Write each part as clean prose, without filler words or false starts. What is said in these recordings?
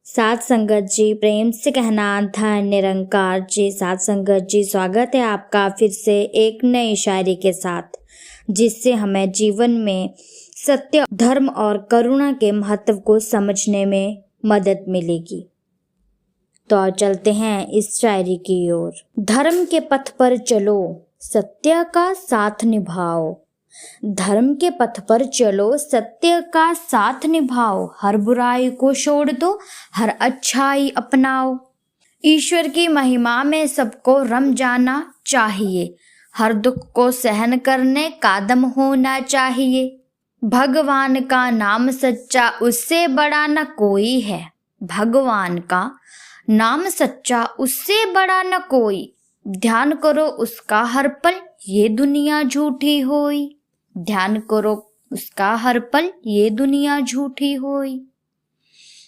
साथ संगत जी, प्रेम से कहना था निरंकार जी। साथ संगत जी, स्वागत है आपका फिर से एक नई शायरी के साथ, जिससे हमें जीवन में सत्य, धर्म और करुणा के महत्व को समझने में मदद मिलेगी। तो चलते हैं इस शायरी की ओर। धर्म के पथ पर चलो, सत्य का साथ निभाओ। धर्म के पथ पर चलो, सत्य का साथ निभाओ। हर बुराई को छोड़ दो, हर अच्छाई अपनाओ। ईश्वर की महिमा में सबको रम जाना चाहिए। हर दुख को सहन करने का दम होना चाहिए। भगवान का नाम सच्चा, उससे बड़ा न कोई है। भगवान का नाम सच्चा, उससे बड़ा न कोई। ध्यान करो उसका हर पल, ये दुनिया झूठी होई। ध्यान करो उसका हर पल, ये दुनिया झूठी होई।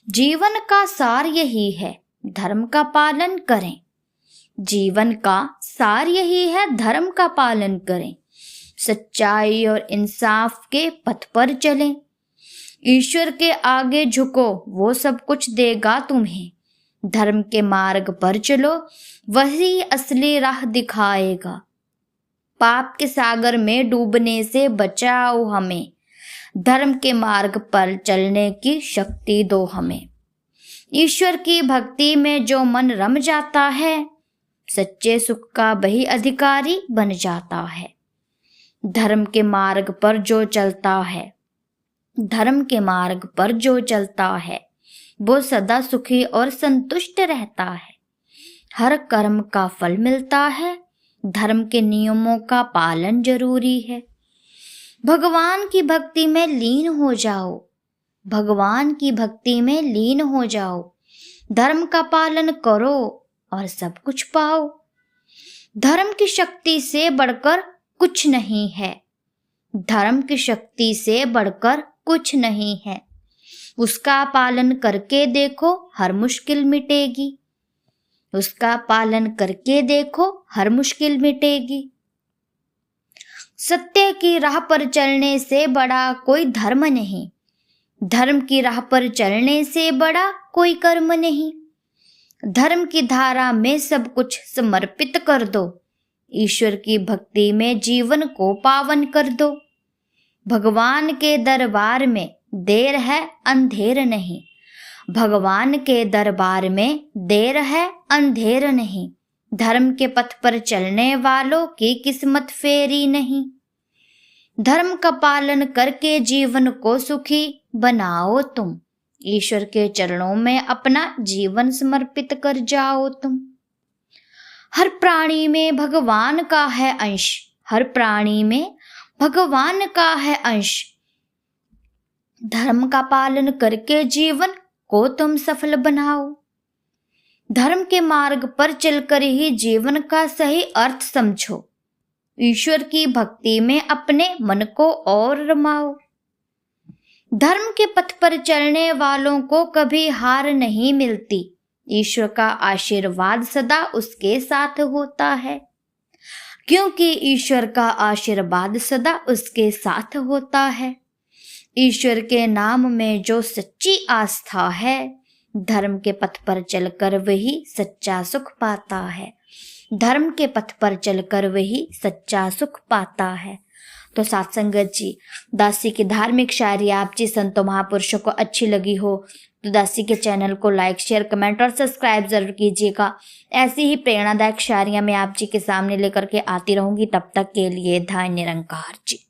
जीवन का सार यही है, धर्म का पालन करें। जीवन का सार यही है, धर्म का पालन करें। सच्चाई और इंसाफ के पथ पर चलें। ईश्वर के आगे झुको, वो सब कुछ देगा तुम्हें। धर्म के मार्ग पर चलो, वही असली राह दिखाएगा। पाप के सागर में डूबने से बचाओ हमें। धर्म के मार्ग पर चलने की शक्ति दो हमें। ईश्वर की भक्ति में जो मन रम जाता है, सच्चे सुख का वही अधिकारी बन जाता है। धर्म के मार्ग पर जो चलता है, धर्म के मार्ग पर जो चलता है, वो सदा सुखी और संतुष्ट रहता है। हर कर्म का फल मिलता है। धर्म के नियमों का पालन जरूरी है। भगवान की भक्ति में लीन हो जाओ। भगवान की भक्ति में लीन हो जाओ। धर्म का पालन करो और सब कुछ पाओ। धर्म की शक्ति से बढ़कर कुछ नहीं है। धर्म की शक्ति से बढ़कर कुछ नहीं है। उसका पालन करके देखो, हर मुश्किल मिटेगी। उसका पालन करके देखो, हर मुश्किल मिटेगी। सत्य की राह पर चलने से बड़ा कोई धर्म नहीं। धर्म की राह पर चलने से बड़ा कोई कर्म नहीं। धर्म की धारा में सब कुछ समर्पित कर दो। ईश्वर की भक्ति में जीवन को पावन कर दो। भगवान के दरबार में देर है, अंधेर नहीं। भगवान के दरबार में देर है, अंधेर नहीं। धर्म के पथ पर चलने वालों की किस्मत फेरी नहीं। धर्म का पालन करके जीवन को सुखी बनाओ तुम। ईश्वर के चरणों में अपना जीवन समर्पित कर जाओ तुम। हर प्राणी में भगवान का है अंश। हर प्राणी में भगवान का है अंश। धर्म का पालन करके जीवन को तुम सफल बनाओ। धर्म के मार्ग पर चलकर ही जीवन का सही अर्थ समझो। ईश्वर की भक्ति में अपने मन को और रमाओ। धर्म के पथ पर चलने वालों को कभी हार नहीं मिलती। ईश्वर का आशीर्वाद सदा उसके साथ होता है, क्योंकि ईश्वर का आशीर्वाद सदा उसके साथ होता है। ईश्वर के नाम में जो सच्ची आस्था है, धर्म के पथ पर चलकर वही सच्चा सुख पाता है। धर्म के पथ पर चलकर वही सच्चा सुख पाता है। तो साथ संगत जी, दासी की धार्मिक शायरी आप जी संतों महापुरुषों को अच्छी लगी हो तो दासी के चैनल को लाइक, शेयर, कमेंट और सब्सक्राइब जरूर कीजिएगा। ऐसी ही प्रेरणादायक शायरियां मैं आप जी के सामने लेकर के आती रहूंगी। तब तक के लिए धन्य निरंकार जी।